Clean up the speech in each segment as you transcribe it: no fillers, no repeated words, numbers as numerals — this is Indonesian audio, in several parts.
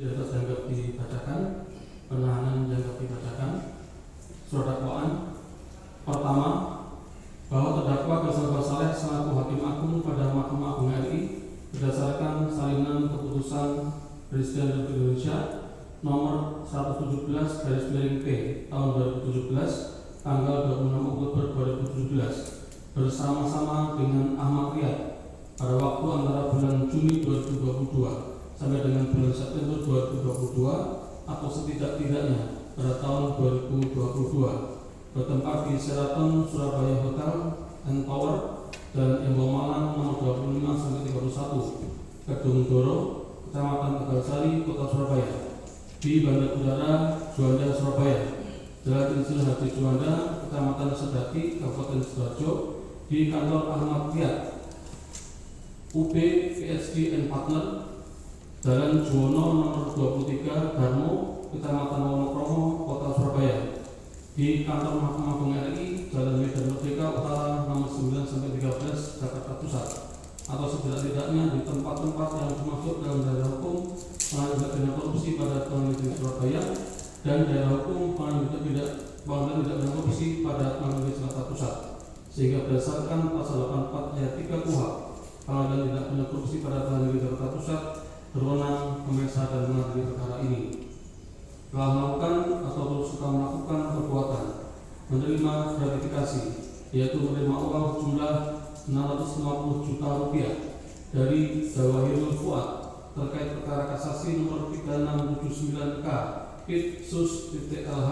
di atas dianggap dibacakan, penahanan dianggap dibacakan. Surat dakwaan pertama, bahwa terdakwa Gazal Saleh selaku Hakim Agung pada Mahkamah Agung RI berdasarkan salinan keputusan Presiden Republik Indonesia nomor 117/P tahun 2017 tanggal 26 Oktober 2017 bersama-sama dengan Ahmad Riyad pada waktu antara bulan Juni 2022 sampai dengan bulan September 2022 atau setidak-tidaknya pada tahun 2022 bertempat di Sheraton Surabaya Hotel and Tower dan Embong Malang nomor 25-31 Kedung Doro, Kecamatan Tegalsari, Kota Surabaya, di Bandar Udara Juanda, Surabaya, Jalan Insinyur Haji Juanda, Kecamatan Sedati, Kabupaten Sidoarjo, di kantor Ahmad Riyad, UB PSD and Partner, Jalan Juwono nomor 23 Darmo, Kecamatan Wonokromo, Kota Surabaya, di kantor Mahkamah Agung RI, Jalan Medan Merdeka Utara nomor 9-13 Jakarta Pusat, atau setidak-tidaknya di tempat-tempat yang termasuk dalam daerah hukum pengadilan tindak korupsi pada Pengadilan Negeri Surabaya dan daerah hukum pengadilan tidak pidana korupsi pada Pengadilan Negeri Jakarta Pusat, sehingga berdasarkan pasal 84 ayat 3 KUHP, Pengadilan Tindak Pidana Korupsi pada Pengadilan Negeri Jakarta Pusat berwenang memeriksa dan mengadili perkara ini. Telah melakukan atau suka melakukan perbuatan menerima gratifikasi, yaitu menerima uang jumlah 650 juta rupiah dari Zawahirul Fuad terkait perkara kasasi nomor 3679K Pit/Sus.LH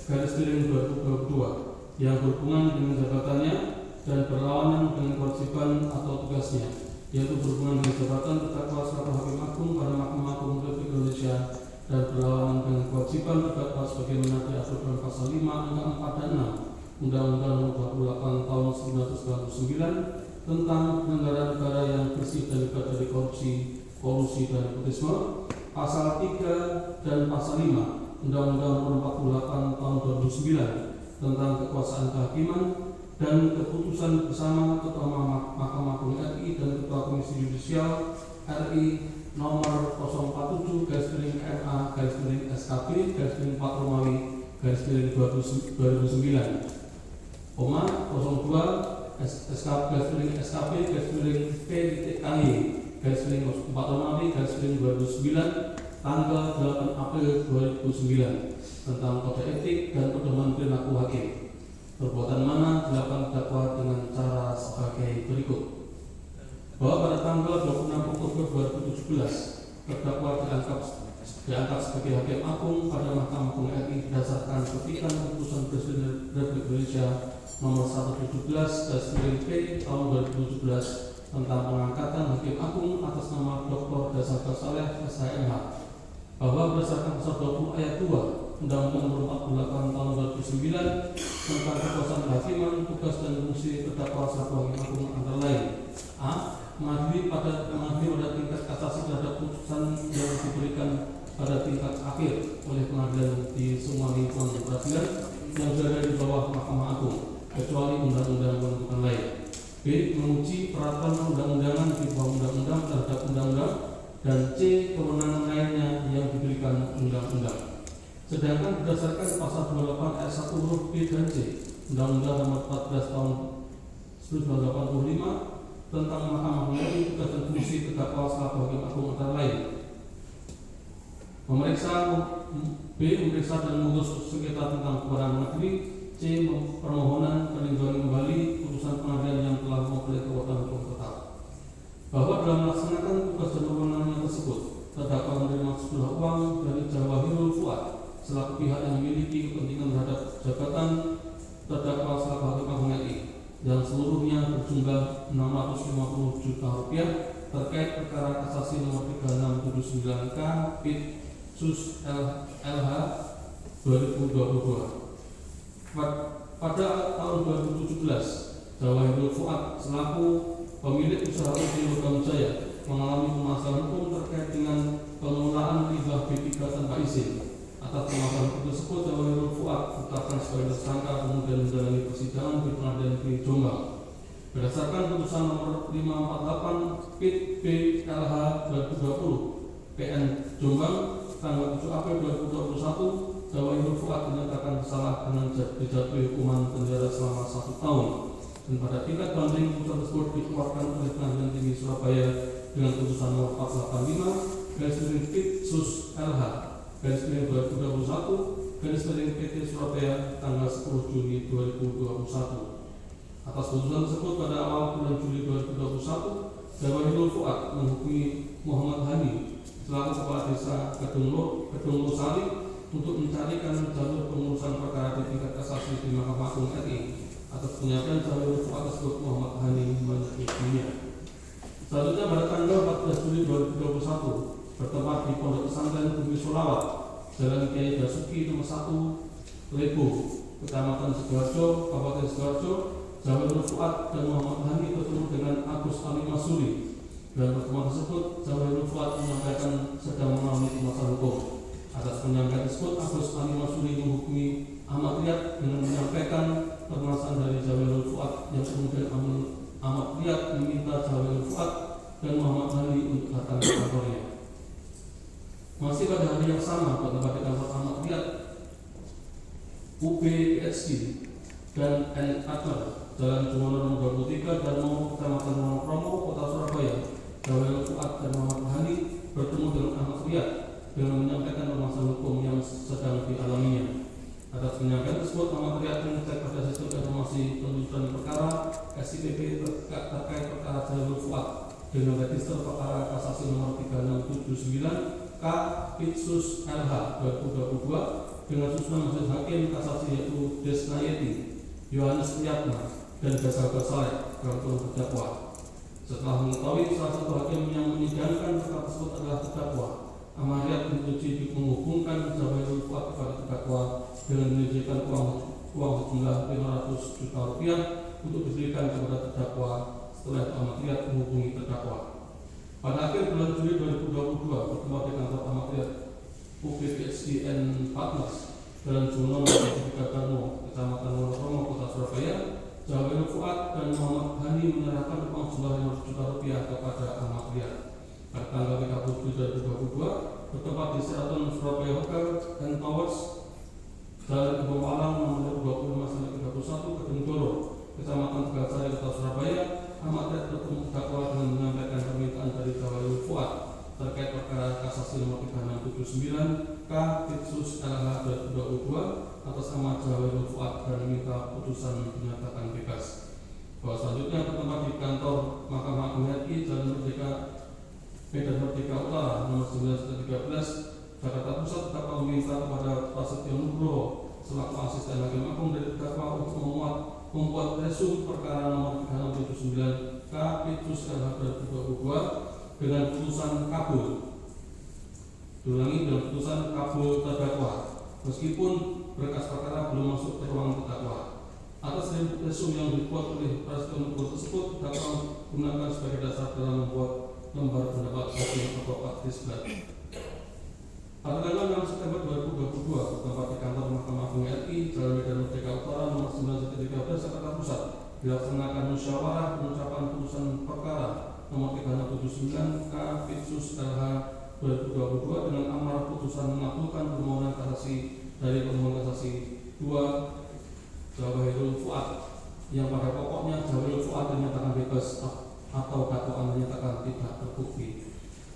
garis miring 2022 yang berhubungan dengan jabatannya dan berlawanan dengan kewajiban atau tugasnya, yaitu berhubungan dengan jabatan terdakwa selaku Hakim Agung pada Mahkamah Agung Republik Indonesia dan berlawanan dengan kewajiban terdakwa sebagaimana diatur dalam pasal 5 angka 4 dan 6 Undang-Undang Nomor 28 Tahun 1999 tentang penyelenggaraan negara yang bersih dan bebas dari korupsi, kolusi dan nepotisme, pasal 3 dan pasal 5 Undang-Undang Nomor 48 Tahun 2009 tentang kekuasaan kehakiman, dan keputusan bersama Ketua Mahkamah Agung RI dan Ketua Komisi Yudisial RI nomor 047/MA/SKP/4 Romawi/2009, 02 SKP/P.KY/4 Romawi/2009 tanggal 8 April 2009 tentang kode etik dan pedoman perilaku hakim. Perbuatan mana dilakukan terdakwa dengan cara sebagai berikut. Bahwa pada tanggal 26 Oktober 2017 terdakwa diangkat sebagai Hakim Agung pada Mahkamah Agung RI berdasarkan petikan keputusan Presiden Republik Indonesia nomor 117/P tahun 2017 tentang pengangkatan Hakim Agung atas nama Dr. Gazal Saleh SHMH, bahwa berdasarkan pasal 20 ayat 2 Undang-Undang Nomor 48 Tahun 2009 tentang kekuasaan kehakiman, tugas dan fungsi terdakwa selaku Hakim Agung antara lain: a. Mengadili pada tingkat kasasi terhadap putusan yang diberikan pada tingkat akhir oleh pengadilan di semua lingkungan peradilan yang berada di bawah Mahkamah Agung, kecuali undang-undang menentukan lain. B. Menguji peraturan undang-undangan di bawah undang-undang terhadap undang-undang, dan C. Kewenangan lainnya yang diberikan undang-undang. Sedangkan berdasarkan pasal 28 ayat 1 huruf B dan C Undang-Undang Nomor 14 Tahun 1985 tentang Mahkamah Agung RI, tugas dan fungsi terdakwa selaku Hakim Agung antara lain: memeriksa dan memutus sengketa tentang kewenangan negeri. C. Permohonan peninjauan kembali putusan pengadilan yang telah memperoleh kekuatan hukum tetap. Bahwa dalam melaksanakan tugas dan kewenangan tersebut, terdakwa menerima sejumlah uang dari Zawahirul Fuad selaku pihak yang memiliki kepentingan terhadap jabatan terdakwa selaku Hakim Agung RI, yang seluruhnya berjumlah 650 juta rupiah terkait perkara kasasi nomor 3679K Pit/Sus.LH 2022. Pada tahun 2017, Zawahirul Fuad selaku pemilik usaha uji logam jaya mengalami permasalahan hukum terkait dengan pengelolaan limbah B3 tanpa izin. Atas permasalahan tersebut, Zawahirul Fuad ditetapkan sebagai tersangka kemudian menjalani persidangan di Pengadilan Negeri Jombang. Berdasarkan putusan nomor 548 Pit/B/LH 2020 PN Jombang tanggal 7 April 2021, Zawahirul Fuad dinyatakan bersalah dengan dijatuhi hukuman penjara selama 1 tahun. Dan pada tingkat banding putusan tersebut dikeluarkan oleh Pengadilan Tinggi Surabaya dengan putusan nomor 485/Sus LH /2021/PT Surabaya tanggal 10 Juni 2021. Atas putusan tersebut pada awal bulan Juli 2021, Zawahirul Fuad menghukumi Muhammad Hani selaku Kepala Desa Kedung Losari untuk mencarikan jalur pengurusan perkara di tingkat kasasi di Mahkamah Agung RI. Atas penyampaian Zawahirul Fuad tersebut, Muhammad Hani menyetujui. Selanjutnya pada tanggal 14 Juli 2021, bertempat di Pondok Pesantren Bumi Solawat, Jalan Kiai Basuki nomor 1 Lebo, Kecamatan Sidoarjo, Kabupaten Sidoarjo, Zawahirul Fuad dan Muhammad Hani bertemu dengan Agus Ali Masuri. Dalam pertemuan tersebut, Zawahirul Fuad menyampaikan sedang mengalami permasalahan hukum. Atas penyampaian tersebut, Agus Ali Masuri menghukumi Ahmad Riyad dengan menyampaikan permasalahan dari Zawahirul Fuad, yang kemudian Ahmad Riyad meminta Zawahirul Fuad dan Muhammad Hani untuk datang ke kantornya. Masih pada hari yang sama, bertempat di kantor Ahmad Riyad, UB PhD dan N. Akbar, Jalan Juwono nomor 23 dan mau Kecamatan Wonokromo, Kota Surabaya, Zawahirul Fuad dan Muhammad Hani bertemu dengan Ahmad Riyad dengan menyampaikan permasalahan hukum yang sedang dialaminya. Atas penyampaian tersebut, Ahmad Riyad mengecek pada sistem informasi penuntutan perkara SIPP terkait perkara Zawahirul Fuad dengan register perkara kasasi nomor 3679 K Pitsus LH 2022 dengan susunan majelis hakim kasasi yaitu Desnayeti, Yohanes Priyatna, dan Gagal Saleh dalam terdakwa. Setelah mengetahui salah satu hakim yang menyidangkan perkara tersebut adalah terdakwa, Ahmad Riyad menyetujui menghubungkan Zawahirul Fuad kepada terdakwa dengan menyediakan uang sejumlah 500 juta rupiah untuk diberikan kepada terdakwa. Setelah itu Ahmad Riyad menghubungi terdakwa. Pada akhir bulan Juli 2022, bertempat di kantor Ahmad Riyad, UPPSDN Partners, Jalan Juwono nomor 23 Darmo, Kecamatan Wonokromo, Kota Surabaya, Zawahirul Fuad dan Muhammad Hani menyerahkan uang sejumlah 500 juta rupiah kepada Ahmad Riyad. Pada tanggal 30 Juli 2022, bertempat di Sheraton Surabaya Hotel and Towers, Jalan Kebun Palang nomor 25/31 Kedung Doro, Kecamatan Tegalsari, Kota Surabaya, Ahmad Riyad bertemu terdakwa dengan menyampaikan permintaan dari Zawahirul Fuad terkait perkara kasasi nomor 3679 K Pitsus LH 2022 atas nama Zawahirul Fuad dan meminta putusan dinyatakan bebas. Bahwa selanjutnya bertempat di kantor Mahkamah Agung RI, Jalan Medan Merdeka Utara nomor 913 Jakarta Pusat, terdakwa meminta kepada Prasetyo Nugroho selaku asisten hakim agung dari terdakwa untuk membuat resum perkara nomor 3679 K Pitsus LH 2022 dengan putusan kabul. Diulangi, dengan putusan kabul terdakwa meskipun berkas perkara belum masuk ke ruang terdakwa. Atas resum yang dibuat oleh Prasetyo Nugroho tersebut, terdakwa gunakan sebagai dasar dalam membuat lembar pendapat hakim atau advokat. Pada tanggal 6 September 2022, bertempat di kantor Mahkamah Agung RI, Jalan Medan Merdeka Utara nomor 913 Jakarta Pusat, dilaksanakan musyawarah pengucapan putusan perkara nomor 3679 K Pitsus LH 2022 dengan amar putusan mengabulkan permohonan kasasi dari pemohon kasasi 2 Zawahirul Fuad yang pada pokoknya Zawahirul Fuad dinyatakan bebas atau dakwaan dinyatakan tidak terbukti.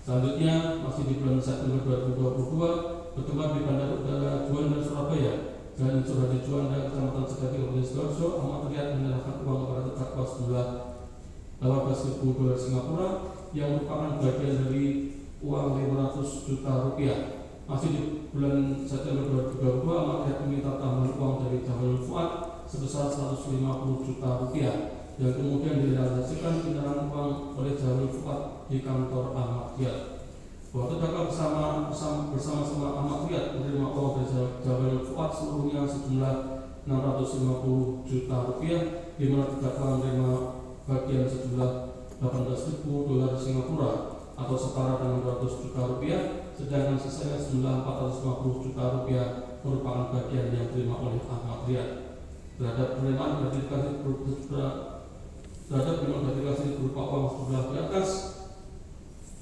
Selanjutnya, masih di bulan September 2022, bertempat di Bandara Udara Juanda Surabaya, Jalan Surhadi Juanda, Kecamatan Segati, Kabupaten Sidoarjo, Ahmad Riyad menyerahkan uang kepada terdakwa sejumlah 18.000 dolar Singapura yang merupakan bagian dari uang 500 juta rupiah. Masih di bulan September 2022, Ahmad Riyad meminta tambahan uang dari Zawahirul Fuad sebesar 150 juta rupiah yang kemudian direalisasikan penyerahan uang oleh Zawahirul Fuad di kantor Ahmad Riyad. Bahwa terdakwa bersama-sama Ahmad Riyad menerima uang dari Zawahirul Fuad seluruhnya sejumlah 650 juta rupiah, di mana terdakwa menerima bagian sejumlah 18.000 dolar Singapura atau setara dengan 200 juta rupiah, sedangkan sisanya sejumlah 450 juta rupiah merupakan bagian yang diterima oleh Ahmad Riyad. Terhadap penerimaan gratifikasi berupa uang sejumlah di atas,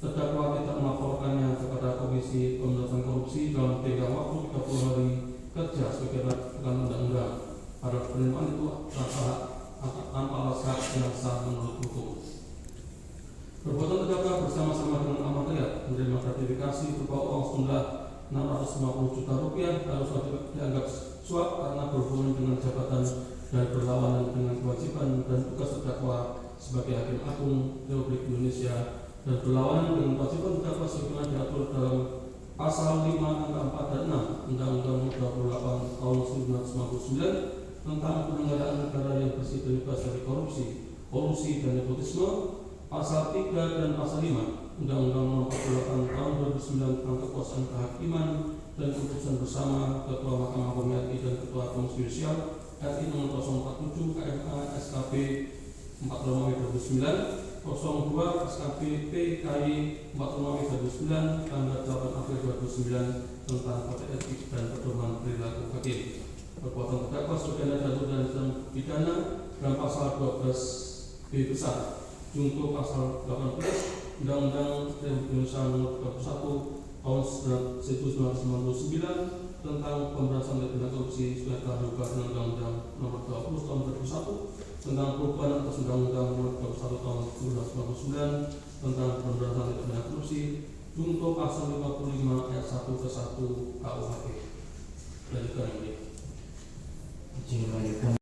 terdakwa tidak melaporkannya kepada Komisi Pemberantasan Korupsi dalam tenggang waktu 30 hari kerja sebagai rekan undang-undang. Pada penerimaan itu tanpa alasan yang sah menurut hukum. Perbuatan terdakwa bersama-sama dengan amatir menerima gratifikasi berupa uang sejumlah 650 juta rupiah harus dianggap suap karena berhubungan dengan jabatan dan berlawanan dengan kewajiban dan tugas terdakwa sebagai Hakim Agung Republik Indonesia dan berlawanan dengan kewajiban terdakwa sebagaimana diatur dalam Pasal 5 angka 4 dan 6 Undang-Undang 28 tahun 1999 tentang penyelenggaraan negara yang bersih dan bebas dari korupsi, kolusi dan nepotisme, Pasal 3 dan Pasal 5 Undang-Undang Nomor 48 tahun 2009 tentang kekuasaan kehakiman dan keputusan bersama Ketua Mahkamah Agung RI dan Ketua Komisi Yudisial RI Nomor 047 KMA SKP 4 Mei 2009, 02 SKP PKI 4 Mei 2009 tanggal 8 April 2009 tentang kode etik dan pedoman perilaku hakim. Perbuatan terdakwa sebagai jatuh dan pidana dalam Pasal 12 B besar junto Pasal 18 Undang-Undang Republik Indonesia Nomor 31 tahun 1999 tentang pemberantasan tindak korupsi sebagai telah diubah dengan Undang-Undang Nomor 20 tahun 2001 tentang perubahan atas Undang-Undang Nomor 21 tahun 1999 tentang pemberantasan tindak korupsi junto Pasal 55 ayat 1 ke 1 KUHP. Lanjutkan ini. Lanjutkan.